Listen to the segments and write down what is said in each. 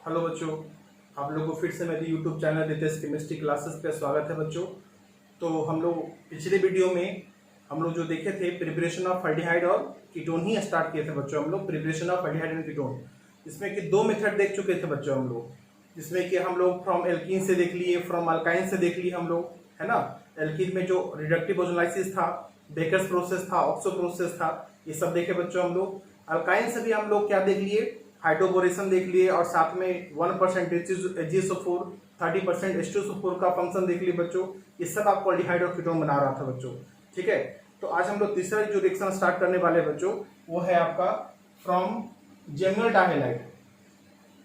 Hello बच्चों, आप लोगों को फिर से मेरे YouTube channel Ritesh chemistry classes पे स्वागत है बच्चों। तो हम लोग पिछले वीडियो में हम लोग जो देखे थे प्रिपरेशन ऑफ एल्डिहाइड और कीटोन ही स्टार्ट किए थे बच्चों। हम लोग preparation of aldehyde and ketone, इसमें कि दो मेथड देख चुके थे बच्चों हम लोग, जिसमें कि हम लोग फ्रॉम एल्कीन से देख लिए, फ्रॉम अल्काइन से देख लिए हम लोग, है ना। एल्कीन में जो रिडक्टिव ओजोलाइसिस था, बेकर्स प्रोसेस था, ऑक्सो प्रोसेस था, ये सब देखे बच्चों हम लोग। अल्काइन से भी हम लोग क्या देख लिए, हाइड्रोबोरेशन देख लिए, और साथ में 1% HgSO4, 30% H2SO4 का फंक्शन देख लिए बच्चों। ये सब आपको एल्डिहाइड और कीटोन बना रहा था बच्चों, ठीक है। तो आज हम लोग तीसरा जो रिएक्शन स्टार्ट करने वाले हैं बच्चों, वो है आपका फ्रॉम जेमिनल डायहाइड।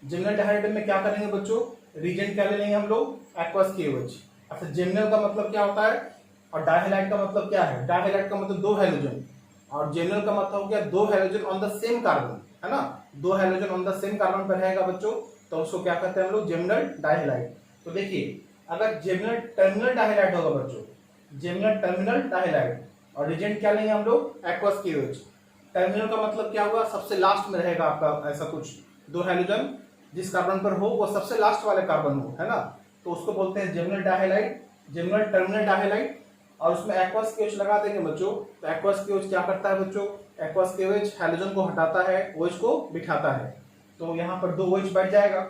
जेमिनल डायहाइड में क्या करेंगे बच्चों, रीजेंट क्या ले लेंगे हम लोग, एक्वस KOH। अच्छा, जेमिनल का मतलब क्या होता है और डायहाइड का मतलब क्या है। डायहाइड का मतलब दो हैलोजन, और जेमिनल का मतलब हो गया दो halogen on the same carbon, है ना। दो halogen on the same carbon पर रहेगा बच्चों, तो उसको क्या कहते हैं हम लोग, जेमिनल डायहाइड। तो देखिए, अगर जेमिनल टर्मिनल डायहाइड होगा बच्चों, जेमिनल टर्मिनल डायहाइड, और रीजेंट क्या लेंगे हम लोग, एक्वस KOH। टर्मिनल का मतलब क्या हुआ, सबसे लास्ट में रहेगा आपका ऐसा कुछ दो हैलोजन, जिस कार्बन पर हो वो सबसे लास्ट वाले कार्बन हो, है ना। तो उसको बोलते हैं जेमिनल डायहाइड, जेमिनल टर्मिनल डायहाइड। और उसमें एक्वस KOH लगा देंगे बच्चों। तो एक्वस KOH क्या करता है बच्चों, एक्वस KOH हैलोजन को हटाता है, OH को बिठाता है। तो यहाँ पर दो OH बैठ जाएगा।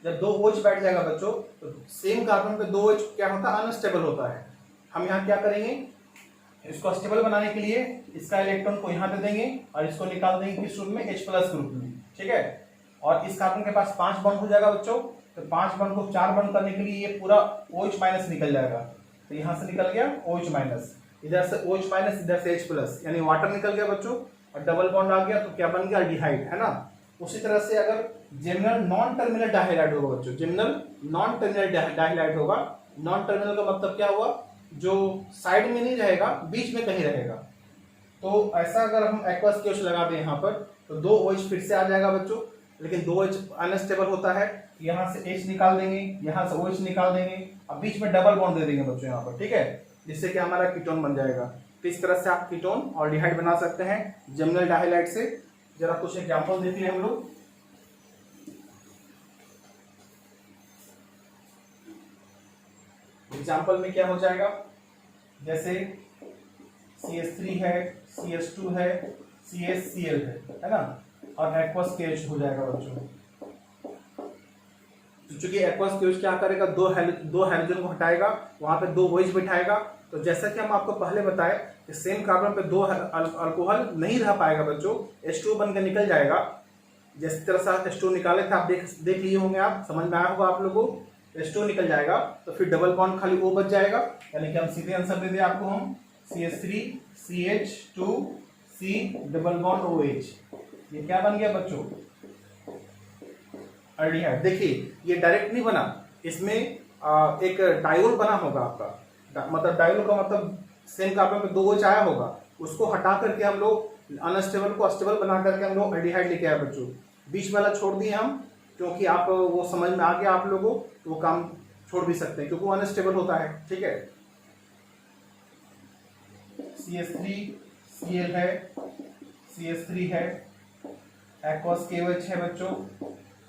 जब दो OH बैठ जाएगा बच्चों, तो सेम कार्बन पे दो OH क्या होता है, अनस्टेबल होता है। हम यहाँ क्या करेंगे, इसको स्टेबल बनाने के लिए इसका इलेक्ट्रॉन को यहाँ दे देंगे और इसको निकाल देंगे किस रूप में, H+ ग्रुप में, ठीक है। और इस कार्बन के पास 5 बॉन्ड हो जाएगा बच्चों। तो 5 बॉन्ड को 4 बॉन्ड करने के लिए ये पूरा OH- निकल जाएगा। तो यहाँ से निकल गया OH-, इधर से OH-, इधर से H+, यानी वाटर निकल गया बच्चों, और डबल बॉन्ड आ गया, तो क्या बन गया, एल्डिहाइड, है ना। उसी तरह से अगर जेमिनल नॉन टर्मिनल डायहाइड होगा बच्चों, जेमिनल नॉन टर्मिनल डायहाइड होगा। नॉन टर्मिनल का मतलब क्या हुआ, जो साइड में नहीं रहेगा, बीच में कहीं रहेगा। तो ऐसा अगर हम एक्वस KOH लगा दें यहाँ पर, तो दो OH फिर से आ जाएगा बच्चों, लेकिन दो OH अनस्टेबल होता है। यहाँ से H निकाल देंगे, यहाँ से OH निकाल देंगे, अब बीच में डबल बॉन्ड दे देंगे बच्चों यहाँ पर, ठीक है, जिससे कि हमारा कीटोन बन जाएगा। तो इस तरह से आप कीटोन और एल्डिहाइड बना सकते हैं जेमिनल डायहाइड से। जरा कुछ एग्जांपल देखिए हम लोग। एग्जांपल में क्या हो जाएगा, जैसे CH3 है, CH2 है, CHCl है ना, और एक्वस KOH हो जाएगा बच्चों। चूंकि एक्वस KOH क्या करेगा, दो हैलोजन को हटाएगा, वहां पे दो OH बिठाएगा। तो जैसा कि हम आपको पहले बताए कि सेम कार्बन पे दो अल्कोहल नहीं रह पाएगा बच्चों, H2 बनकर निकल जाएगा। जिस तरह से H2 निकाले थे आप देख लिए होंगे, आप समझ में आया होगा आप लोगों को। H2 निकल जाएगा तो फिर डबल बॉन्ड खाली O बच जाएगा, यानी कि हम सीधे आंसर दे दें आपको हम, CH3 CH2 C double bond OH। ये क्या बन गया बच्चों, एल्डिहाइड। देखिए ये डायरेक्ट नहीं बना, इसमें एक डायोल बना होगा आपका, मतलब डायोल का मतलब सेम कार्बन पे दो OH आया होगा, उसको हटा करके हम लोग अनस्टेबल को स्टेबल बना करके हम लोग एल्डिहाइड लेके आए बच्चों। बीच वाला छोड़ दिए हम, क्योंकि आप वो समझ में आ गया आप लोगों, तो वो काम छोड़ भी सकते हैं क्योंकि वो अनस्टेबल होता है, ठीक है। CH3Cl है, CH3 है, एक्वस KOH है बच्चों।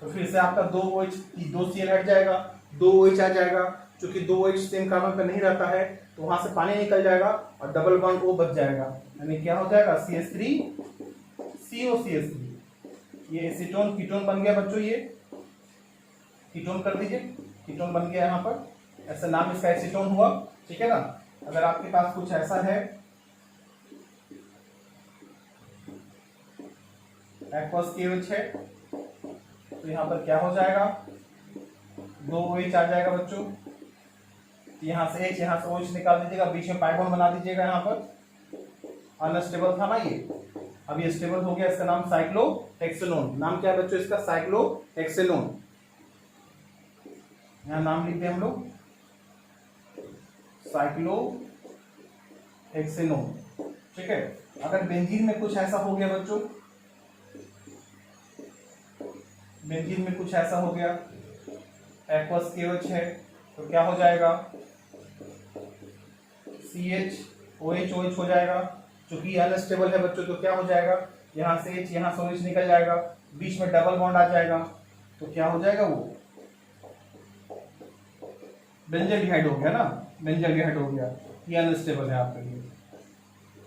तो फिर से आपका दो OH, दो Cl हट जाएगा, दो OH आ जाएगा। क्योंकि दो OH सेम कार्बन पर नहीं रहता है, तो वहां से पानी निकल जाएगा और डबल बॉन्ड O बच जाएगा, यानी क्या हो जाएगा, CH3 COCH3। ये एसीटोन कीटोन बन गया बच्चों, ये कीटोन कर दीजिए, कीटोन बन गया यहाँ पर, ऐसा नाम इसका एसीटोन हुआ, ठीक है ना। अगर आपके पास कुछ ऐसा है, एक्वस KOH है, तो यहाँ पर क्या हो जाएगा, दो OH आ जाएगा बच्चों। यहाँ से H, यहाँ से OH निकाल दीजिएगा, बीच में पाई बॉन्ड बना दीजिएगा। यहाँ पर अनस्टेबल था ना ये, अब ये स्टेबल हो गया, इसका नाम साइक्लोहेक्सेनोन। नाम क्या है बच्चों इसका, साइक्लोहेक्सेनोन। यहाँ नाम लिखते हैं हम लोग, साइक्लोहेक्सेनोन, ठीक है। अगर बेंजीन में कुछ ऐसा हो गया बच्चों, बेंजीन में कुछ ऐसा हो गया, एक्वस KOH है, तो क्या हो जाएगा, CH-OH हो जाएगा। चूंकि अनस्टेबल है बच्चों, तो क्या हो जाएगा, यहाँ से H, यहाँ से OH निकल जाएगा, बीच में डबल बॉन्ड आ जाएगा। तो क्या हो जाएगा, वो बेंजल्डिहाइड हो गया ना, बेंजल्डिहाइड हो गया, ये अनस्टेबल है आपके लिए।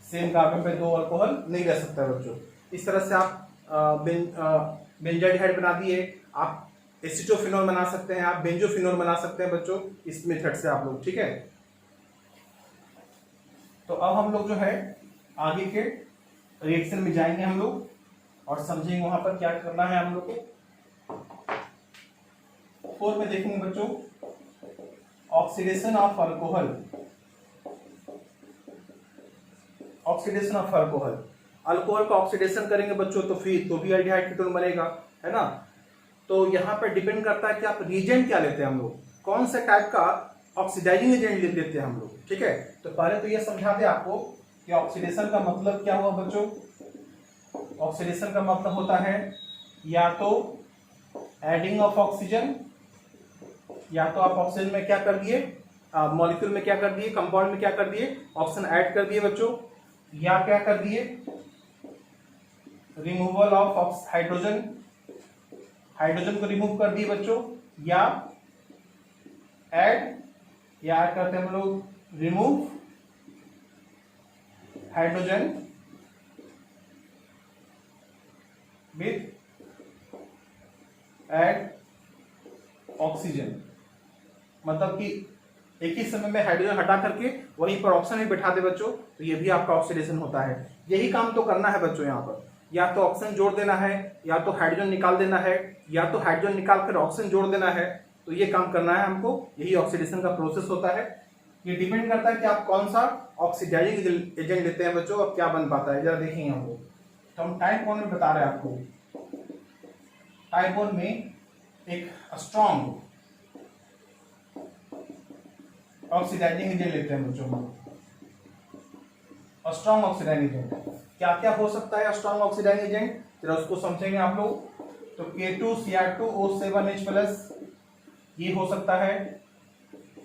सेम कार्बन पे दो अल्कोहल नहीं रह सकता बच्चों। इस तरह से आप बेंजल्डिहाइड बना दिए, आप एसिटोफिनॉल बना सकते हैं, आप बेंजोफिनॉल बना सकते हैं बच्चों, इस मेथड से आप लोग, ठीक है। तो अब हम लोग जो है आगे के रिएक्शन में जाएंगे हम लोग और समझेंगे वहां पर क्या करना है हम लोग को। 4 में देखेंगे बच्चों, oxidation of alcohol, oxidation of alcohol, alcohol का ऑक्सीडेशन करेंगे बच्चों तो फिर तो भी एल्डिहाइड कीटोन बनेगा, है ना। तो यहाँ पर डिपेंड करता है कि आप रीजेंट क्या लेते हैं, हम लोग कौन से टाइप का ऑक्सीडाइजिंग एजेंट लेते हैं हम लोग, ठीक है। तो पहले तो ये समझा दे आपको कि ऑक्सीडेशन का मतलब क्या हुआ बच्चों। ऑक्सीडेशन का मतलब होता है या तो एडिंग ऑफ ऑक्सीजन, या तो आप ऑक्सीजन में क्या कर दिए, मॉलिक्यूल में क्या कर दिए, कंपाउंड में क्या कर दिए, ऑक्सीजन ऐड कर दिए बच्चों, या क्या कर दिए, रिमूवल ऑफ हाइड्रोजन, हाइड्रोजन को रिमूव कर दिए बच्चों, या ऐड करते हैं हम लोग remove hydrogen with add oxygen. मतलब कि एक ही समय में हाइड्रोजन हटा करके वहीं पर ऑक्सीजन ही बैठा दे बच्चों, तो ये भी आपका ऑक्सीडेशन होता है। यही काम तो करना है बच्चों यहाँ पर, या तो ऑक्सीजन जोड़ देना है, या तो हाइड्रोजन निकाल देना है, या तो हाइड्रोजन निकाल कर ऑक्सीजन जोड़ देना है। तो ये काम करना है हमको, यही ऑक्सीडेशन का प्रोसेस होता है। ये डिपेंड करता है कि आप कौन सा ऑक्सीडाइजिंग एजेंट लेते हैं बच्चों, अब क्या बन पाता है जरा देखेंगे हम लोग। तो हम टाइप 1 में बता रहे हैं आपको, टाइप 1 में एक स्ट्रॉन्ग ऑक्सीडाइजिंग एजेंट लेते हैं बच्चों। स्ट्रॉन्ग ऑक्सीडाइजिंग एजेंट क्या क्या हो सकता है, स्ट्रॉन्ग ऑक्सीडाइजिंग एजेंट जरा उसको समझेंगे आप लोग। तो K2Cr2O7H+, ये हो सकता है,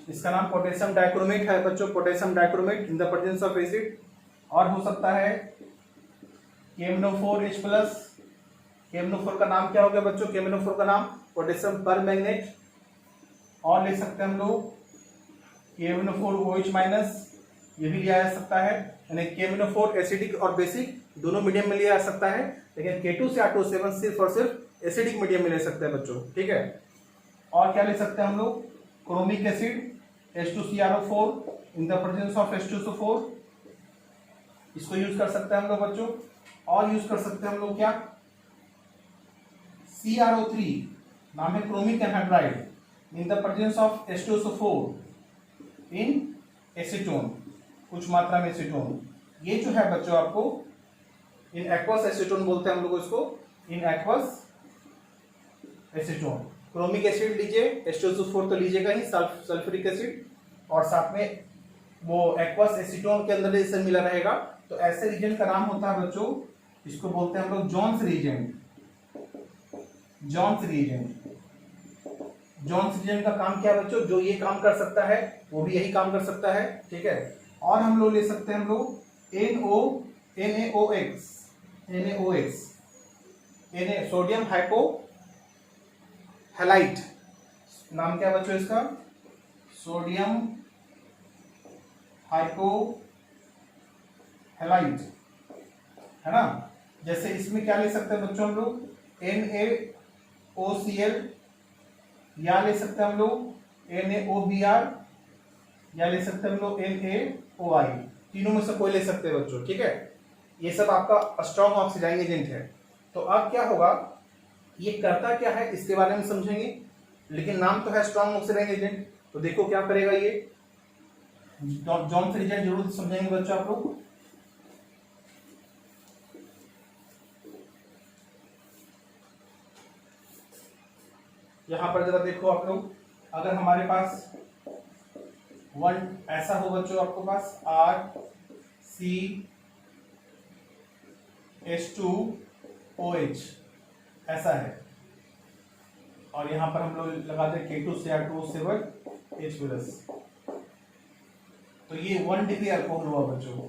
इसका नाम पोटेशियम डाइक्रोमेट है बच्चों, potassium dichromate in the presence of acid. और हो सकता है KMnO4H+, KMnO4 का नाम क्या हो गया बच्चों, KMnO4 का नाम पोटेशियम परमैंगनेट। और ले सकते हैं हम लोग KMnO4OH-, ये भी लिया जा सकता है, यानी KMnO4 एसिडिक और बेसिक दोनों मीडियम में लिया जा सकता है, लेकिन K2Cr2O7 सिर्फ और सिर्फ एसिडिक मीडियम में ले सकते हैं बच्चों, ठीक है। और क्या ले सकते हैं हम लोग, chromic acid H2CrO4 in the presence of H2SO4, इसको यूज कर सकते हैं हम लोग बच्चों। और यूज कर सकते हैं हम लोग क्या, CrO3, नाम है chromic anhydride in the presence of H2SO4 in acetone, कुछ मात्रा में एसीटोन। ये जो है बच्चों आपको इन एक्वस एसीटोन बोलते हैं हम लोग इसको, in aqueous acetone. Chromic acid लीजिए, H2SO4 तो लीजिएगा ही, सल्फ्यूरिक एसिड, और साथ में वो एक्वस एसीटोन के अंदर जैसे मिला रहेगा। तो ऐसे रीजेंट का नाम होता है बच्चों, इसको बोलते हैं हम लोग Jones reagent. Jones reagent, Jones reagent का काम क्या है बच्चों, जो ये काम कर सकता है वो भी यही काम कर सकता है, ठीक है। और हम लोग ले सकते हैं हम लोग NaOX, सोडियम हाइपो हैलाइट, नाम क्या है बच्चों इसका, सोडियम हाइपोहैलाइट, है ना। जैसे इसमें क्या ले सकते हैं बच्चों हम लोग NaOCl, या ले सकते हैं हम लोग NaOBr, या ले सकते हैं हम लोग NaOI, तीनों में से कोई ले सकते हैं बच्चों, ठीक है। ये सब आपका स्ट्रॉन्ग ऑक्सीडाइजिंग एजेंट है। तो अब क्या होगा, ये करता क्या है इसके बारे में समझेंगे, लेकिन नाम तो है स्ट्रॉन्ग ऑक्सीडाइजिंग एजेंट। तो देखो क्या करेगा ये, जॉन्स रीजेंट जरूर समझेंगे बच्चों आप लोग। यहां पर जरा देखो आप लोग, अगर हमारे पास वन ऐसा हो बच्चों, आपके पास RCH2OH ऐसा है, और यहां पर हम लोग लगा दें K2Cr2O7H+, तो ये 1 डिग्री अल्कोहल हुआ बच्चों,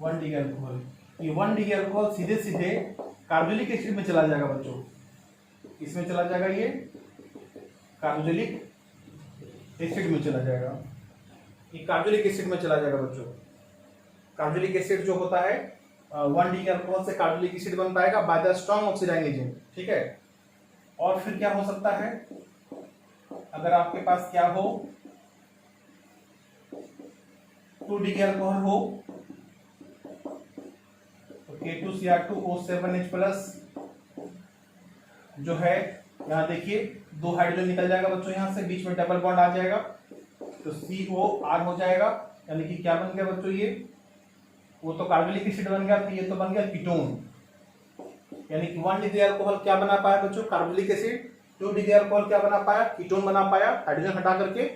1 डिग्री अल्कोहल। ये 1 डिग्री अल्कोहल सीधे सीधे कार्बोनिक एसिड में चला जाएगा बच्चों, इसमें चला जाएगा, ये कार्बोक्सिलिक एसिड में चला जाएगा, ये कार्बोक्सिलिक एसिड में चला जाएगा बच्चों। कार्बोक्सिलिक एसिड जो होता है 1 डिग्री अल्कोहल से कार्बोक्सिलिक एसिड बन पाएगा by the strong oxidizing agent, ठीक है। और फिर क्या हो सकता है, अगर आपके पास क्या हो 2 डिग्री अल्कोहल हो तो K2Cr2O7H प्लस जो है, यहाँ देखिए 2 हाइड्रोजन निकल जाएगा बच्चों, यहाँ से बीच में डबल बॉन्ड आ जाएगा तो COR हो जाएगा, यानी कि क्या बन गया बच्चों, ये वो तो कार्बोक्सिलिक एसिड बन गया, ये तो बन गया कीटोन। यानी कि 1 डिग्री अल्कोहल क्या बना पाया बच्चों, कार्बोक्सिलिक एसिड। 2 डिग्री अल्कोहल क्या बना पाया, कीटोन बना पाया हाइड्रोजन हटा करके।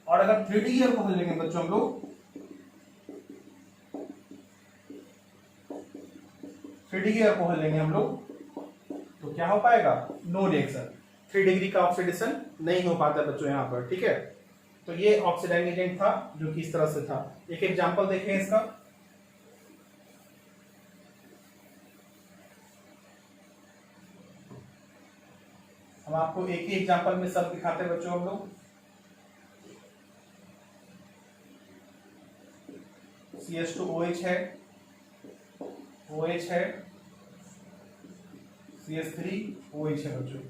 और अगर 3 डिग्री अल्कोहल लेंगे बच्चों हम लोग, 3 डिग्री अल्कोहल लेंगे हम लोग तो क्या हो पाएगा, नो रिएक्शन, 3 डिग्री का ऑक्सीडेशन नहीं हो पाता बच्चों यहाँ पर, ठीक है। तो ये ऑक्सीडाइजिंग एजेंट था जो कि इस तरह से था। एक एग्जांपल देखें इसका, हम आपको एक ही एग्जांपल में सब दिखाते हैं बच्चों हम लोग। CH2OH है, OH है, CH3OH है बच्चों।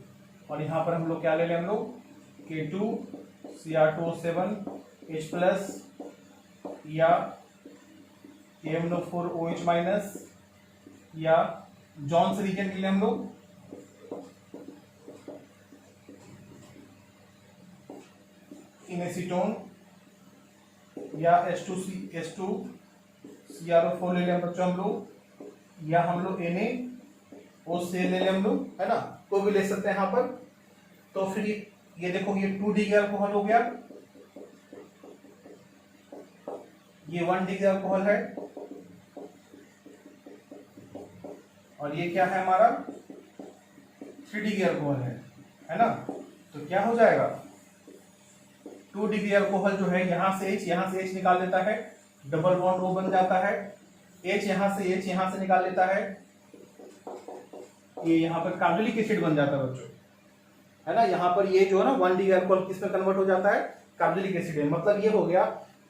और यहाँ पर हम लोग क्या ले लें, हम लोग K2Cr2O7H प्लस या KMNO4OH माइनस या जॉन्स रीजन के लिए हम लोग इनेसीटोन या H2CrO4 ले लें बच्चों हम लोग, या हम लोग NaOC ले लें हम लोग, है ना, को भी ले सकते हैं यहाँ पर। तो फिर ये देखो, ये 2 डिग्री अल्कोहल हो गया, ये 1 डिग्री अल्कोहल है, और ये क्या है हमारा 3 डिग्री अल्कोहल है ना। तो क्या हो जाएगा, 2 डिग्री अल्कोहल जो है यहाँ से H निकाल लेता है, डबल बॉन्ड O बन जाता है, H यहाँ से निकाल लेता है, ये यहाँ पर कार्बोक्सिलिक एसिड बन जाता है बच्चों, है ना। यहाँ पर ये जो है ना 1 डिग्री अल्कोहल किस में कन्वर्ट हो जाता है, कार्बोक्सिलिक एसिड में। मतलब ये हो गया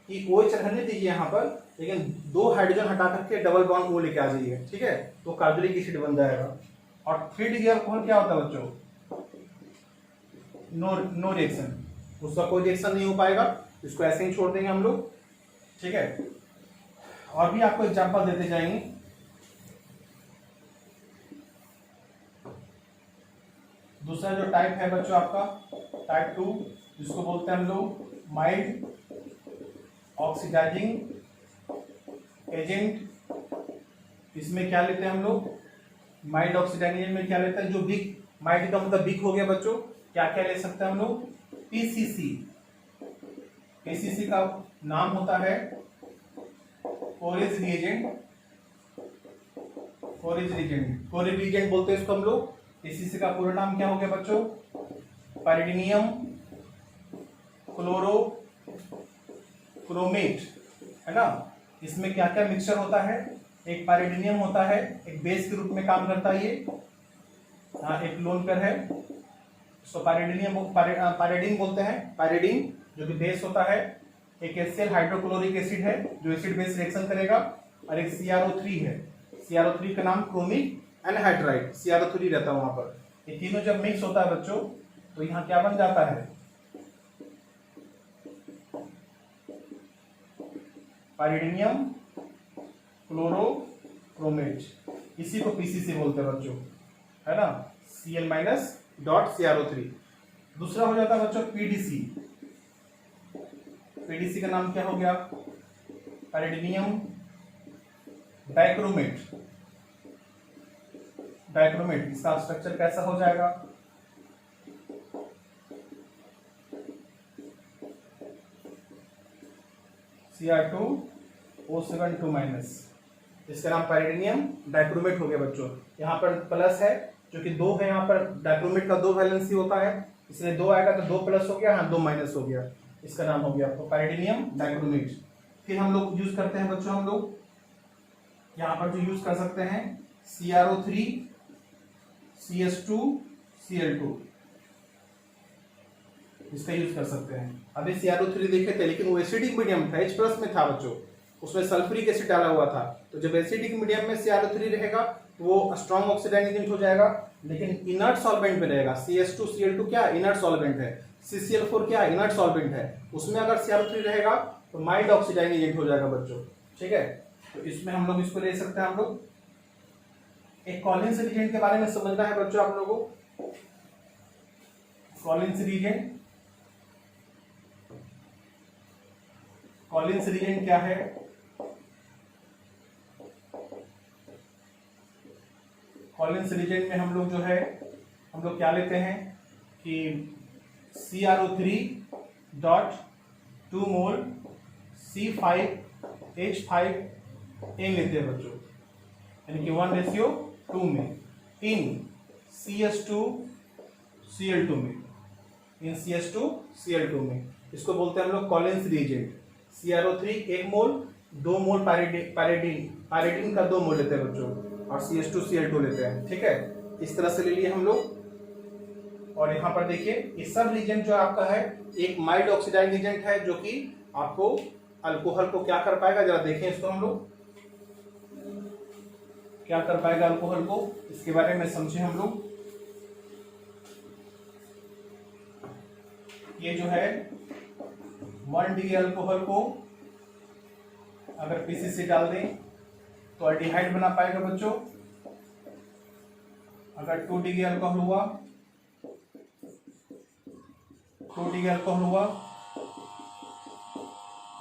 कि OH रहने दीजिए यहाँ पर, लेकिन 2 हाइड्रोजन हटा करके डबल बॉन्ड O लेके आ जाइए, ठीक है, तो कार्बोक्सिलिक एसिड बन जाएगा। और 3 डिग्री अल्कोहल क्या होता है बच्चों, नो रिएक्शन, उसका कोई रिएक्शन नहीं हो पाएगा, इसको ऐसे ही छोड़ देंगे हम लोग, ठीक है। और भी आपको एग्जांपल देते जाएंगे। दूसरा जो टाइप है बच्चों आपका टाइप 2, जिसको बोलते हैं हम लोग माइल्ड ऑक्सीडाइजिंग एजेंट। इसमें क्या लेते हैं हम लोग, माइल्ड ऑक्सीडाइजिंग एजेंट में क्या लेते हैं, जो वीक, माइल्ड का मतलब वीक हो गया बच्चों, क्या क्या ले सकते हैं हम लोग, PCC। PCC का नाम होता है कोरेज रिएजेंट, कोरेज रिएजेंट बोलते हैं इसको हम लोग। PCC का पूरा नाम क्या हो गया बच्चों, पाइरिडिनियम क्लोरोक्रोमेट, है ना। इसमें क्या क्या मिक्सचर होता है, एक पाइरिडिनियम होता है, एक बेस के रूप में काम करता है ये, हाँ, एक लोन पेयर है, इसको पाइरिडिन बोलते हैं, पाइरिडिन जो कि बेस होता है। एक HCl हाइड्रोक्लोरिक एसिड है जो एसिड बेस रिएक्शन करेगा, और एक CrO3 है, CrO3 का नाम क्रोमिक एनहाइड्राइड, CrO3 रहता है वहां पर। ये तीनों जब मिक्स होता है बच्चों तो यहाँ क्या बन जाता है, पाइरिडिनियम क्लोरोक्रोमेट, इसी को PCC बोलते हैं बच्चों, है ना, Cl-CrO3। दूसरा हो जाता है बच्चों PDC। PDC का नाम क्या हो गया, पाइरिडिनियम डाइक्रोमेट। इसका स्ट्रक्चर कैसा हो जाएगा, Cr2O7 इसका नाम पाइरिडिनियम डाइक्रोमेट हो गया बच्चों। यहाँ पर प्लस है जो कि 2 है, यहाँ पर डाइक्रोमेट का 2 वैलेंसी होता है, इसलिए 2 आएगा तो 2 प्लस हो गया, हाँ 2 माइनस हो गया, इसका नाम हो गया आपको पाइरिडिनियम डाइक्रोमेट। फिर हम लोग यूज करते हैं बच्चों, हम लोग यहाँ पर जो यूज कर सकते हैं CrO3 CH2 Cl2, इसका यूज कर सकते हैं। अभी CrO3 देखे थे, लेकिन वो एसिडिक मीडियम था, H+ में था बच्चों, उसमें सल्फ्यूरिक एसिड डाला हुआ था। तो जब एसिडिक मीडियम में CrO3 रहेगा तो वो स्ट्रॉन्ग ऑक्सीडाइजिंग एजेंट हो जाएगा, लेकिन इनर्ट सॉल्वेंट में रहेगा। CH2Cl2 क्या इनर्ट सॉल्वेंट है, CCl4 क्या इनर्ट सॉल्वेंट है, उसमें अगर CrO3 रहेगा तो माइल्ड ऑक्सीडाइजिंग एजेंट हो जाएगा बच्चों। ठीक है, तो इसमें हम लोग इसको ले सकते हैं। हम लोग एक कॉलिन्स रिएजेंट के बारे में समझना है बच्चों आप लोगों को। कॉलिन्स रिएजेंट, कॉलिन्स रिएजेंट क्या है? कॉलिन्स रिएजेंट में हम लोग जो है, हम लोग क्या लेते हैं कि CrO3.2 मोल C5H5N लेते हैं बच्चों, यानी कि 1:2 में, इन CH2Cl2 में, इन CH2Cl2 में। इसको बोलते हैं हम लोग कॉलिन्स रिएजेंट। CrO3 1 मोल, 2 मोल पायरिडीन का 2 मोल लेते हैं बच्चों, और CH2Cl2 लेते हैं। ठीक है, इस तरह से ले लिए हम लोग। और यहाँ पर देखिए ये सब रिएजेंट जो आपका है एक माइल्ड ऑक्सीडाइजिंग एजेंट है, जो कि आपको अल्कोहल को क्या कर पाएगा, जरा देखें इसको हम लोग, क्या कर पाएगा अल्कोहल को, इसके बारे में समझे हम लोग। ये जो है 1 डिग्री अल्कोहल को अगर PCC डाल दें तो एल्डिहाइड बना पाएगा बच्चों। अगर 2 डिग्री अल्कोहल हुआ, 2 डिग्री अल्कोहल हुआ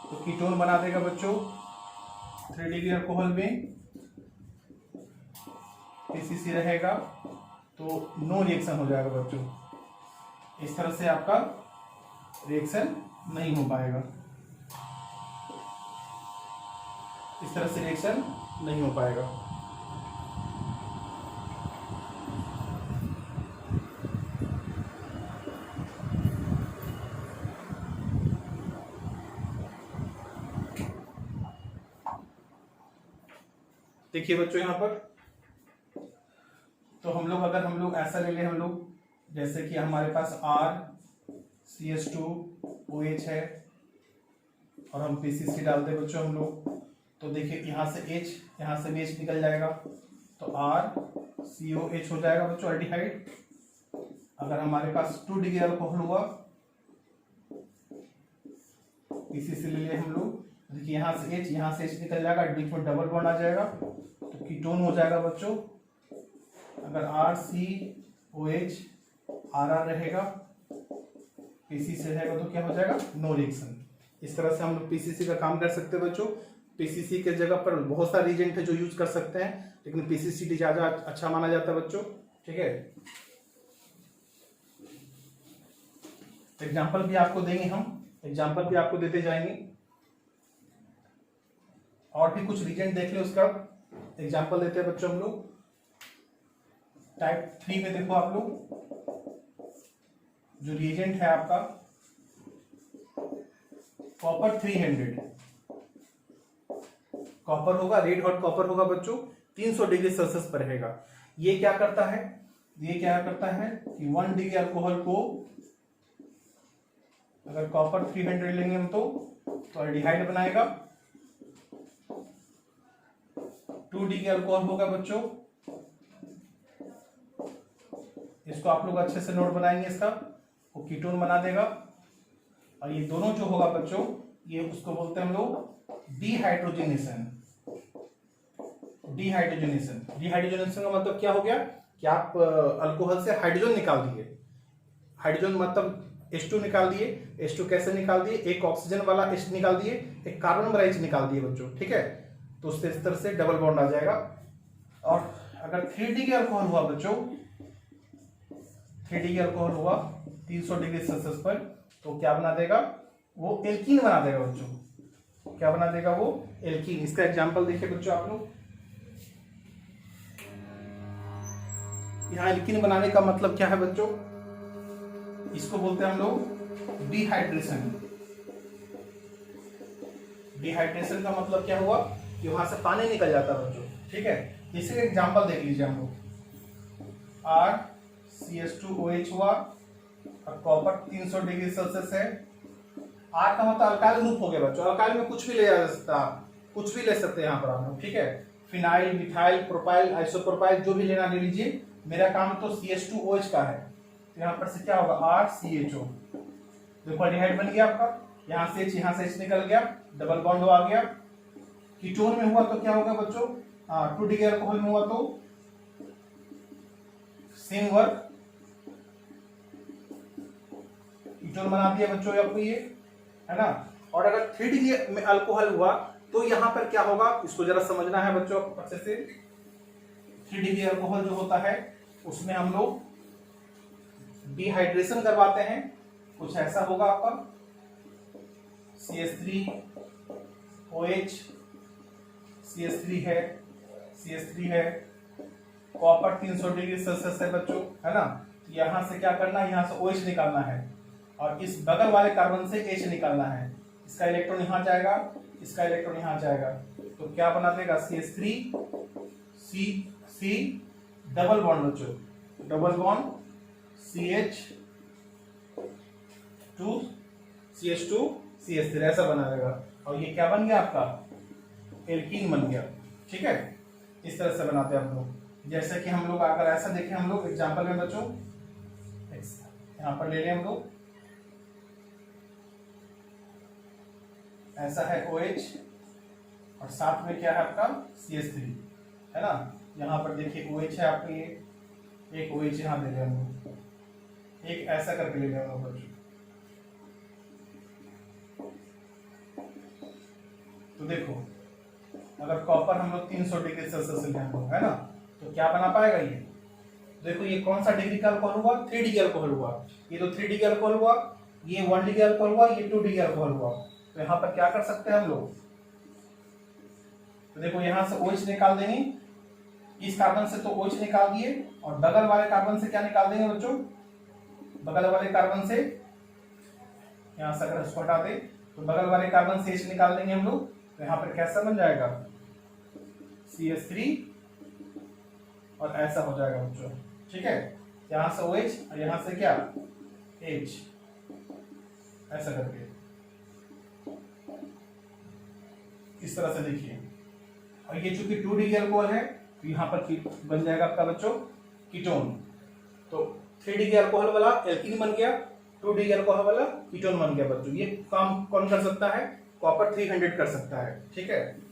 तो कीटोन बना देगा बच्चों। 3 डिग्री अल्कोहल में PCC रहेगा तो नो रिएक्शन हो जाएगा बच्चों। इस तरह से आपका रिएक्शन नहीं हो पाएगा, इस तरह से रिएक्शन नहीं हो पाएगा। देखिए बच्चों यहाँ पर, तो हम लोग अगर हम लोग ऐसा ले लें, हम लोग जैसे कि हमारे पास RCH2OH है और हम PCC डालते हैं बच्चों हम लोग, तो देखिए यहाँ से H, यहाँ से भी H निकल जाएगा तो RCOH हो जाएगा बच्चों एल्डिहाइड। अगर हमारे पास 2 डिग्री अल्कोहल हुआ, PCC ले लिए हम लोग, देखिए यहाँ से H, यहाँ से H निकल जाएगा, बीच में डबल बॉन्ड आ जाएगा तो कीटोन हो जाएगा बच्चों। अगर RCOH RR रहेगा, PCC रहेगा तो क्या हो जाएगा, नो रिएक्शन। इस तरह से हम लोग PCC का काम कर सकते हैं बच्चों। PCC के जगह पर बहुत सारे रिएजेंट है जो यूज कर सकते हैं, लेकिन PCC ज्यादा अच्छा माना जाता है बच्चों। ठीक है, एग्जाम्पल भी आपको देंगे, हम एग्जाम्पल भी आपको देते जाएंगे। और भी कुछ रिएजेंट देख ले, उसका एग्जाम्पल देते हैं बच्चों हम लोग। टाइप 3 में देखो आप लोग, जो रिएजेंट है आपका कॉपर 300, कॉपर होगा, रेड हॉट कॉपर होगा बच्चों, 300 डिग्री सेल्सियस पर रहेगा। ये क्या करता है, ये क्या करता है कि 1 डिग्री अल्कोहल को अगर कॉपर 300 लेंगे हम तो एल्डिहाइड बनाएगा। 2 डिग्री अल्कोहल होगा बच्चों, इसको आप लोग अच्छे से नोट बनाएंगे, इसका वो कीटोन बना देगा। और ये दोनों जो होगा बच्चों, ये उसको बोलते हैं हम लोग डिहाइड्रोजनेशन। डिहाइड्रोजनेशन, डिहाइड्रोजनेशन का मतलब क्या हो गया कि आप अल्कोहल से हाइड्रोजन निकाल दिए, हाइड्रोजन मतलब H2 निकाल दिए। H2 कैसे निकाल दिए, एक ऑक्सीजन वाला H निकाल दिए, एक कार्बन वाला H निकाल दिए बच्चों। ठीक है, तो उससे इस तरह से डबल बॉन्ड आ जाएगा। और अगर 3 डिग्री अल्कोहल हुआ बच्चों, 3 डिग्री अल्कोहल हुआ 300 डिग्री सेल्सियस पर, तो क्या बना देगा, वो एल्कीन बना देगा बच्चों। क्या बना देगा वो, एल्कीन। इसका एग्जांपल देखिए बच्चों आप लोग, यहाँ एल्कीन बनाने का मतलब क्या है बच्चों, इसको बोलते हैं हम लोग डिहाइड्रेशन। डिहाइड्रेशन का मतलब क्या हुआ कि वहां से पानी निकल जाता है बच्चों। ठीक है, इसी का एग्जांपल देख लीजिए हम लोग, CH2OH हुआ और कॉपर 300 डिग्री सेल्सियस है। R का मतलब अल्काइल ग्रुप हो गया बच्चों। अल्काइल में कुछ भी ले जा सकता है, कुछ भी ले सकते हैं यहाँ पर हम लोग, ठीक है। फिनाइल, मिथाइल, प्रोपाइल, आइसोप्रोपाइल जो भी लेना ले लीजिए। मेरा काम तो CH2OH का है, तो यहाँ पर से क्या होगा RCHO। देखो एल्डिहाइड बन गया आपका, यहाँ से H निकल गया, डबल बॉन्ड आ गया। कीटोन में हुआ तो क्या होगा बच्चों, 2 डिग्री अल्कोहल में हुआ तो सेम वर्क, कीटोन बना दिया बच्चों आपको ये, है ना। और अगर 3 डिग्री में अल्कोहल हुआ तो यहाँ पर क्या होगा, इसको जरा समझना है बच्चों अच्छे से। 3 डिग्री अल्कोहल जो होता है उसमें हम लोग डिहाइड्रेशन करवाते हैं, कुछ ऐसा होगा आपका CH3OH, CH3 है, कॉपर 300 डिग्री सेल्सियस है बच्चों, है ना। यहां से क्या करना है, यहां से OH निकालना है और इस बगल वाले कार्बन से H निकालना है। इसका इलेक्ट्रॉन यहां जाएगा, इसका इलेक्ट्रॉन यहां जाएगा, तो क्या बना देगा CH3 C डबल बॉन्ड बच्चों, डबल बॉन्ड CH2 ऐसा बना देगा। और ये क्या बन गया आपका, एल्कीन बन गया, ठीक है। इस तरह से बनाते हैं हम लोग। जैसे कि हम लोग अगर ऐसा देखें, हम लोग एग्जांपल में बच्चों यहां पर ले लें हम लोग, ऐसा है OH और साथ में क्या है आपका CH3, है ना। यहाँ पर देखिए OH है आपका, ये एक OH यहाँ दे रहे हम लोग, एक ऐसा करके ले रहे हम लोग बच्चों। तो देखो अगर कॉपर हम लोग 300 डिग्री सेल्सियस ले हम लोग, है ना, तो क्या बना पाएगा ये। देखो ये कौन सा डिग्री का अल्कोहल हुआ, 3 डिग्री अल्कोहल हुआ। ये तो 3 डिग्री अल्कोहल हुआ, ये 1 डिग्री अल्कोहल हुआ, ये 2 डिग्री अल्कोहल हुआ। तो यहाँ पर क्या कर सकते हैं हम लोग, तो देखो यहाँ से OH निकाल देंगे, इस कार्बन से तो OH निकाल दिए और बगल वाले कार्बन से क्या निकाल देंगे बच्चों, बगल वाले कार्बन से, यहाँ से अगर इसको हटा दे तो बगल वाले कार्बन से H निकाल देंगे हम लोग। तो यहाँ पर कैसा बन जाएगा CH3 और ऐसा हो जाएगा बच्चों, ठीक है। यहाँ से OH और यहाँ से क्या H, ऐसा करके इस तरह से देखिए। और ये चूंकि 2 डिग्री अल्कोहल है तो यहाँ पर बन जाएगा आपका बच्चों कीटोन। तो 3 डिग्री अल्कोहल वाला एल्कीन बन गया, 2 डिग्री अल्कोहल वाला कीटोन बन गया बच्चों। ये काम कौन कर सकता है, कॉपर 300 कर सकता है, ठीक है।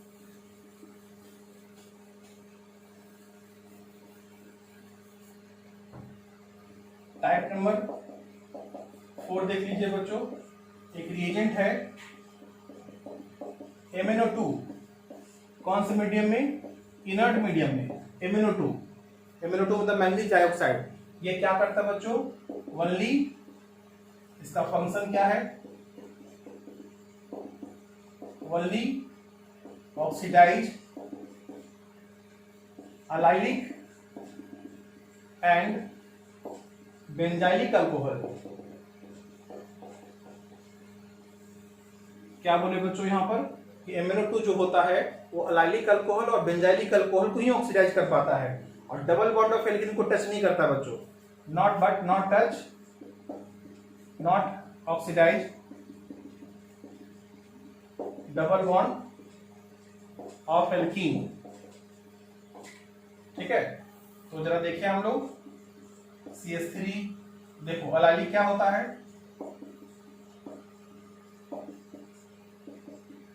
टाइप नंबर 4 देख लीजिए बच्चों। एक रिएजेंट है MnO2, कौन से मीडियम में, इनर्ट मीडियम में। MnO2 मतलब मैंगनीज डाइऑक्साइड। ये क्या करता है बच्चों, ओनली, इसका फंक्शन क्या है, only oxidize allylic and benzylic alcohol. क्या बोले बच्चों यहाँ पर कि MnO2 जो होता है वो अलाइलिक अल्कोहल और बेंजाइलिक अल्कोहल को ही ऑक्सीडाइज कर पाता है और डबल बॉन्ड ऑफ एल्कीन को टच नहीं करता बच्चों। Not touch, not oxidize double bond of alkene, ठीक है। तो जरा देखिए हम लोग CH3, देखो अलाइलिक क्या होता है,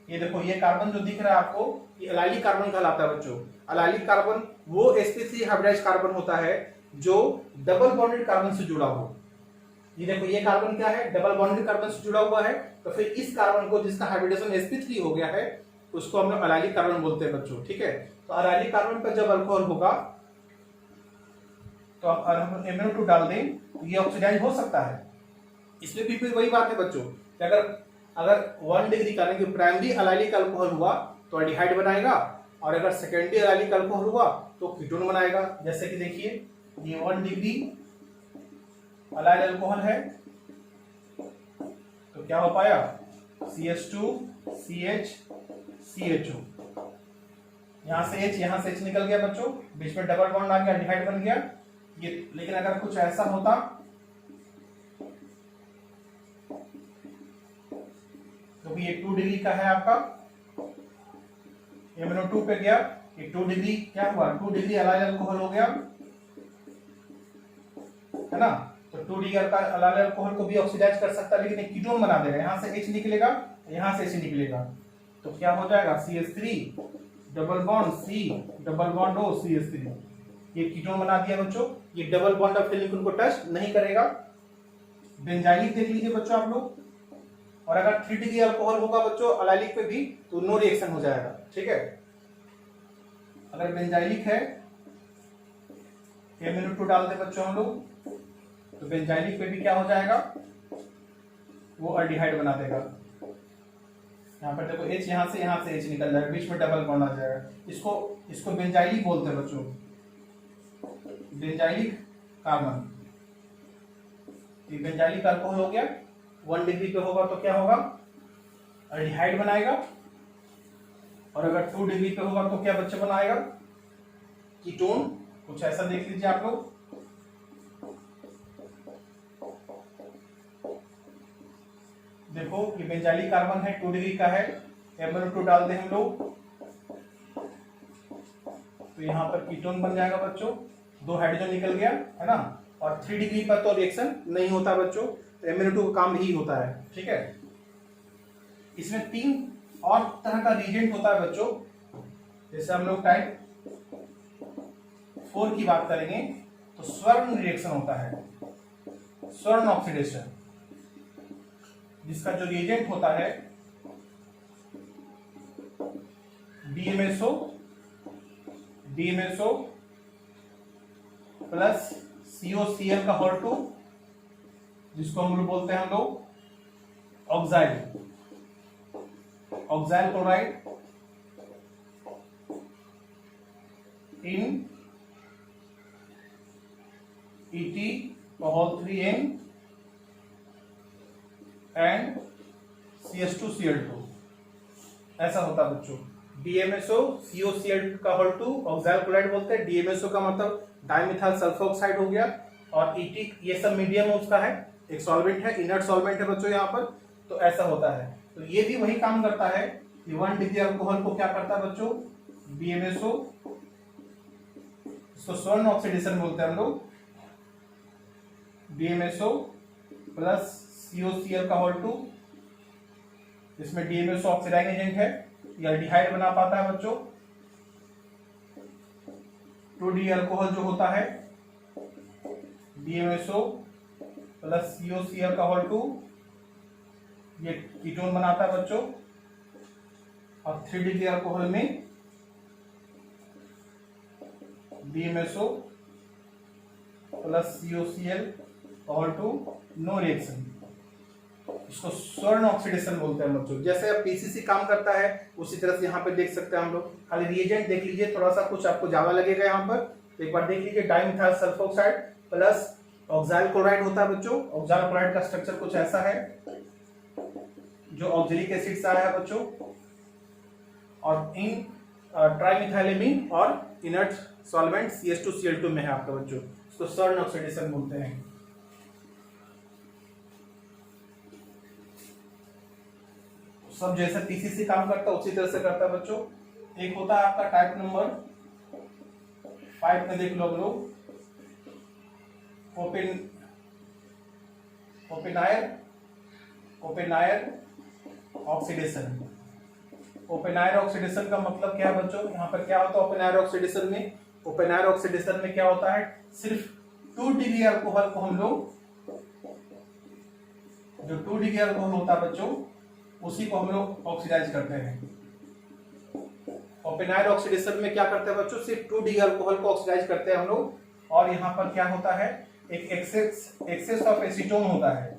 ये देखो ये कार्बन जो दिख रहा है आपको, ये अलाइलिक कार्बन कहलाता है बच्चों। अलाइलिक कार्बन वो sp3 हाइब्रिडाइज्ड कार्बन होता है जो डबल बॉन्डेड कार्बन से जुड़ा हो। ये देखो ये कार्बन क्या है, डबल बॉन्डेड कार्बन से जुड़ा हुआ है। तो फिर इस कार्बन को जिसका हाइब्रिडेशन sp3 हो गया है उसको हम लोग अलाइलिक कार्बन बोलते हैं बच्चों, ठीक है। तो अलाइलिक कार्बन पर जब अल्कोहल होगा तो हम MnO2 डाल दें तो ये ऑक्सीडाइज हो सकता है। इसमें भी फिर वही बात है बच्चों कि अगर 1 डिग्री का यानी कि प्राइमरी अलाइलिक अल्कोहल हुआ तो एल्डिहाइड बनाएगा और अगर सेकेंडरी अलाइलिक अल्कोहल हुआ तो कीटोन बनाएगा। जैसे कि देखिए ये 1 डिग्री अलाइल अल्कोहल है तो क्या हो पाया CH2 CH CHO, यहाँ से H निकल गया बच्चों, बीच में डबल बॉन्ड आ गया, एल्डिहाइड बन गया। ये, लेकिन अगर कुछ ऐसा होता तो ये 2 डिग्री का है आपका, MnO2 पे गया, ये 2 डिग्री क्या हुआ, 2 डिग्री अलाइल अल्कोहल हो गया, है ना। तो 2 डिग्री का अलाइल अल्कोहल को भी ऑक्सीडाइज कर सकता है, लेकिन एक कीटोन बना देगा, यहां से H निकलेगा, यहां से H निकलेगा, तो क्या हो जाएगा CH3 double bond C double bond O CH3, ये कीटोन बना दिया बच्चों। ये डबल बॉन्ड ऑफ फिलिंग उनको टच नहीं करेगा। बेंजाइलिक देख लीजिए बच्चों आप लोग, और अगर 3 डिग्री अल्कोहल होगा बच्चों अलाइलिक पे भी तो नो रिएक्शन हो जाएगा, ठीक है। अगर बेंजाइलिक है MnO2 डाल दे बच्चों हम लोग, तो बेंजाइलिक पे भी क्या हो जाएगा, वो अल्डिहाइड बना देगा। यहाँ पर देखो H, यहाँ से H निकल जाएगा, बीच में डबल बॉन्ड आ जाएगा, इसको बेंजाइलिक बोलते हैं बच्चों, बेंजाइलिक कार्बन। ये बेंजाइलिक अल्कोहल हो गया, 1 डिग्री पे होगा तो क्या होगा, अल्डिहाइड बनाएगा, और अगर 2 डिग्री पे होगा तो क्या बच्चे बनाएगा, कीटोन। कुछ ऐसा देख लीजिए आप लोग, देखो ये बेंजाइलिक कार्बन है, 2 डिग्री का है, MnO2 डाल दे हम लोग, तो यहाँ पर कीटोन बन जाएगा बच्चों, 2 हाइड्रोजन निकल गया, है ना। और 3 डिग्री पर तो रिएक्शन नहीं होता बच्चों, तो MnO2 का काम ही होता है, ठीक है। इसमें 3 और तरह का रिएजेंट होता है बच्चों, जैसे हम लोग टाइप 4 की बात करेंगे तो स्वर्ण रिएक्शन होता है, स्वर्ण ऑक्सीडेशन, जिसका जो रिएजेंट होता है DMSO प्लस COCl का होल 2, जिसको हम लोग बोलते हैं हम लोग oxalyl chloride in ET whole 3n and CH2Cl2, ऐसा होता है बच्चों। DMSO COCl का होल 2 ऑक्साइल क्लोराइड बोलते हैं, DMSO का मतलब डाइमिथाइल सल्फोक्साइड हो गया, और ET ये सब मीडियम उसका है, एक सॉल्वेंट है, इनर्ट सॉल्वेंट है बच्चों यहाँ पर, तो ऐसा होता है। तो ये भी वही काम करता है कि 1 डिग्री अल्कोहल को क्या करता है बच्चों, DMSO, इसको स्वर्ण ऑक्सीडेशन बोलते हैं हम लोग, DMSO प्लस COCl का होल 2, इसमें DMSO ऑक्सीडाइजिंग एजेंट है, ये अल्डिहाइड बना पाता है बच्चों। 2 डिग्री अल्कोहल जो होता है DMSO प्लस COCl का होल 2, ये कीटोन बनाता है बच्चों, और 3 डिग्री अल्कोहल में DMSO plus COCl whole 2, no reaction, इसको स्वर्ण ऑक्सीडेशन बोलते हैं बच्चों। जैसे अब PCC काम करता है उसी तरह से यहाँ पे देख सकते हैं हम लोग। खाली रिएजेंट देख लीजिए, थोड़ा सा कुछ आपको ज्यादा लगेगा यहाँ पर, तो एक बार देख लीजिए, डाइमिथाइल सल्फोक्साइड प्लस ऑक्साइल क्लोराइड होता है बच्चों। ऑक्साइल क्लोराइड का स्ट्रक्चर कुछ ऐसा है, जो ऑक्जेलिक एसिड से आया है बच्चों, और इन ट्राइमिथाइलेमीन और इनर्ट सॉल्वेंट CH2Cl2 में है आपका बच्चों, इसको स्वर्ण ऑक्सीडेशन बोलते हैं। सब जैसे PCC काम करता है उसी तरह से करता है बच्चों। एक होता है आपका टाइप नंबर 5 में, देख लो हम लोग, ओपेनायर ऑक्सीडेशन। ओपेनायर ऑक्सीडेशन का मतलब क्या है बच्चों, यहाँ पर क्या होता है ओपेनायर ऑक्सीडेशन में, ओपेनायर ऑक्सीडेशन में क्या होता है, सिर्फ 2 डिग्री अल्कोहल को हम लोग, जो 2 डिग्री अल्कोहल होता है बच्चों, उसी को हम लोग ऑक्सीडाइज करते हैं। ओपेनायर ऑक्सीडेशन में क्या करते हैं बच्चों, सिर्फ 2 डिग्री अल्कोहल को ऑक्सीडाइज करते हैं हम लोग, और यहाँ पर क्या होता है, एक एक्सेस ऑफ एसीटोन होता है,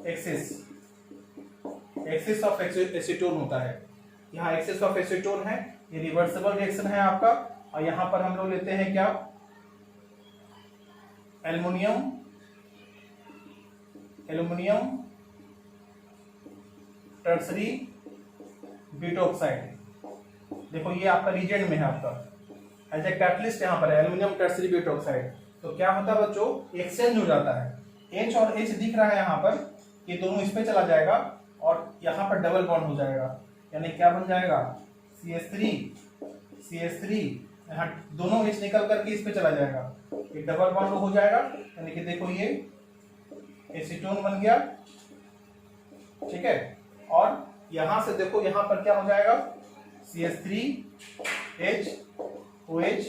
एक्सेस ऑफ एसीटोन होता है, यहाँ एक्सेस ऑफ एसीटोन है, ये रिवर्सिबल रिएक्शन है आपका। और यहाँ पर हम लोग लेते हैं क्या, एल्युमिनियम टर्सरी ब्यूटोक्साइड, देखो ये आपका रीजेंट में है आपका, एज ए कैटलिस्ट यहाँ पर है एल्युमिनियम टर्सरी ब्यूटोक्साइड। तो क्या होता है बच्चों, एक्सचेंज हो जाता है। H और H दिख रहा है यहाँ पर, ये दोनों इस पे चला जाएगा और यहाँ पर डबल बॉन्ड हो जाएगा, यानी क्या बन जाएगा CH3 यहाँ दोनों H निकल करके इस पे चला जाएगा, ये डबल बॉन्ड हो जाएगा, यानी कि देखो ये एसीटोन बन गया, ठीक है। और यहां से देखो यहाँ पर क्या हो जाएगा CH3H OH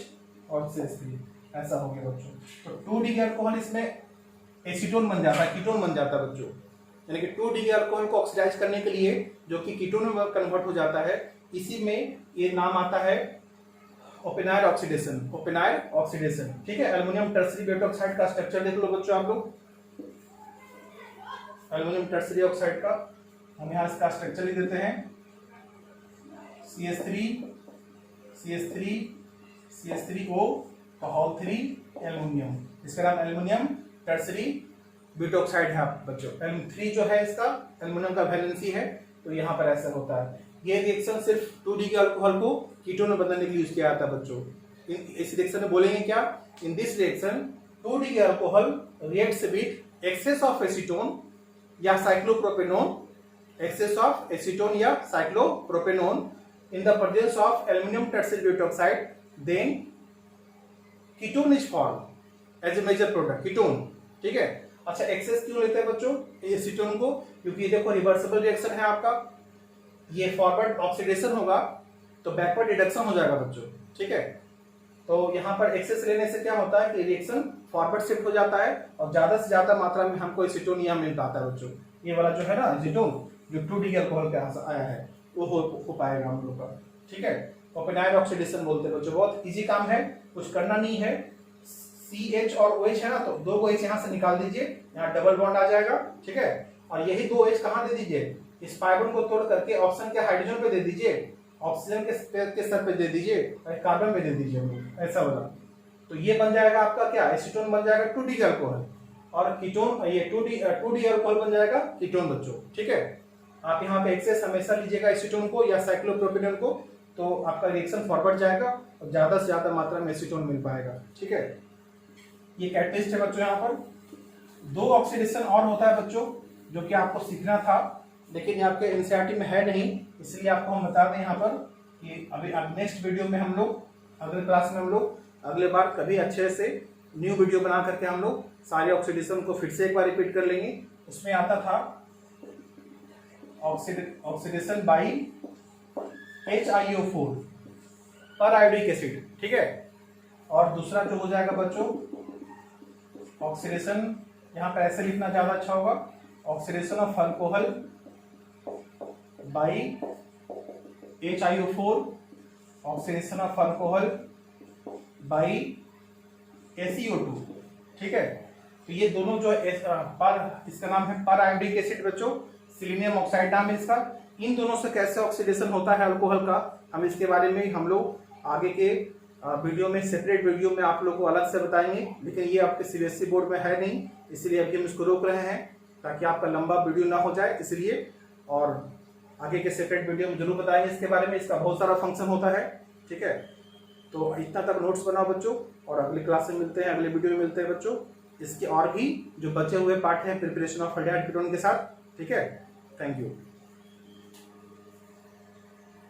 और CH3, ऐसा हो गया बच्चों। तो 2D अल्कोहल इसमें एसीटोन बन जाता है, कीटोन बन जाता है बच्चों, यानी कि 2D अल्कोहल को ऑक्सीडाइज करने के लिए जो कि कीटोन में कन्वर्ट हो जाता है, इसी में ये नाम आता है ओपेनाइल ऑक्सीडेशन, ठीक है। एल्युमिनियम टर्सरी बेट ऑक्साइड का स्ट्रक्चर देख लो बच्चों आप लोग, एल्युमिनियम टर्सरी ऑक्साइड का हम यहाँ इसका स्ट्रक्चर लिख देते हैं, CH3O होल 3 एल्युमिनियम, इसका नाम एल्युमिनियम टर्सरी बेट ऑक्साइड है बच्चों। 3 जो है इसका एल्युमिनियम का वैलेंसी है, तो यहाँ पर ऐसा होता है। ये रिएक्शन सिर्फ 2D के अल्कोहल को कीटोन में बदलने के लिए यूज किया जाता है बच्चों। इस रिएक्शन में बोलेंगे क्या, इन दिस रिएक्शन 2D के alcohol reacts with excess of acetone या साइक्लोप्रोपेनोन, एक्सेस ऑफ एसीटोन या cyclopropanone in the presence of aluminium tertiary butoxide, then ketone is form as a major product, ketone, ठीक है। अच्छा, access क्यों लेते हैं बच्चों एसीटोन को, क्योंकि ये देखो रिवर्सिबल रिएक्शन है आपका, ये फॉरवर्ड ऑक्सीडेशन होगा तो बैकवर्ड रिडक्शन हो जाएगा बच्चों, ठीक है। तो यहाँ पर एक्सेस लेने से क्या होता है कि रिएक्शन फॉरवर्ड शिफ्ट हो जाता है और ज्यादा से ज्यादा मात्रा में हमको एसीटोन यहाँ मिल पाता है बच्चों। ये वाला जो है ना एसीटोन जो 2D के अल्कोहल के यहाँ से आया है वो हो पाएगा हम लोग का, ठीक है। ओपेनाइल ऑक्सीडेशन बोलते हैं बच्चों, बहुत इजी काम है, कुछ करना नहीं है। CH और OH है ना, तो 2 OH यहाँ से निकाल दीजिए, यहाँ डबल बॉन्ड आ जाएगा, ठीक है। और यही 2 OH कहाँ दे दीजिए, इस कार्बन को तोड़ करके ऑक्सीजन के हाइड्रोजन पे दे दीजिए, ऑक्सीजन के सर पे दे दीजिए और कार्बन पे दे दीजिए, ऐसा वाला। तो ये बन जाएगा आपका क्या, एसीटोन बन जाएगा 2D का अल्कोहल, और कीटोन ये 2D अल्कोहल बन जाएगा कीटोन बच्चों, ठीक है। आप यहाँ पे एक्सेस हमेशा लीजिएगा एसीटोन को या साइक्लोप्रोपेनोन को, तो आपका रिएक्शन फॉरवर्ड जाएगा और ज्यादा से ज्यादा मात्रा में एसीटोन मिल पाएगा, ठीक है। ये कैटलिस्ट है बच्चों। यहाँ पर 2 ऑक्सीडेशन और होता है बच्चों जो कि आपको सीखना था, लेकिन आपके एनसीईआरटी में है नहीं, इसलिए आपको हम बता दें यहाँ पर कि अभी नेक्स्ट वीडियो में हम लोग, अगले क्लास में हम लोग अगले बार कभी अच्छे से न्यू वीडियो बना करके हम लोग सारे ऑक्सीडेशन को फिर से एक बार रिपीट कर लेंगे। उसमें आता था ऑक्सीडेशन बाई HiO4 पर आयोडिक एसिड, ठीक है। और दूसरा जो हो जाएगा बच्चों ऑक्सीडेशन, यहाँ पर ऐसे लिखना ज्यादा अच्छा होगा, oxidation of alcohol by HiO4, oxidation of alcohol by ACO2, ठीक है। तो ये दोनों जो इसका नाम है पर आयोडिक एसिड बच्चों, सिलीनियम ऑक्साइड नाम है इसका। इन दोनों से कैसे ऑक्सीडेशन होता है अल्कोहल का, हम इसके बारे में हम लोग आगे के वीडियो में, सेपरेट वीडियो में आप लोग को अलग से बताएंगे, लेकिन ये आपके CBSE बोर्ड में है नहीं, इसलिए अभी हम इसको रोक रहे हैं ताकि आपका लंबा वीडियो ना हो जाए, इसलिए। और आगे के सेपरेट वीडियो में जरूर बताएंगे इसके बारे में, इसका बहुत सारा फंक्शन होता है, ठीक है। तो इतना तक नोट्स बनाओ बच्चों, और अगली क्लास में मिलते हैं, अगले वीडियो में मिलते हैं बच्चों। इसके और भी जो बचे हुए पार्ट हैं प्रिपरेशन ऑफ एल्डिहाइड कीटोन के साथ, ठीक है। Thank you.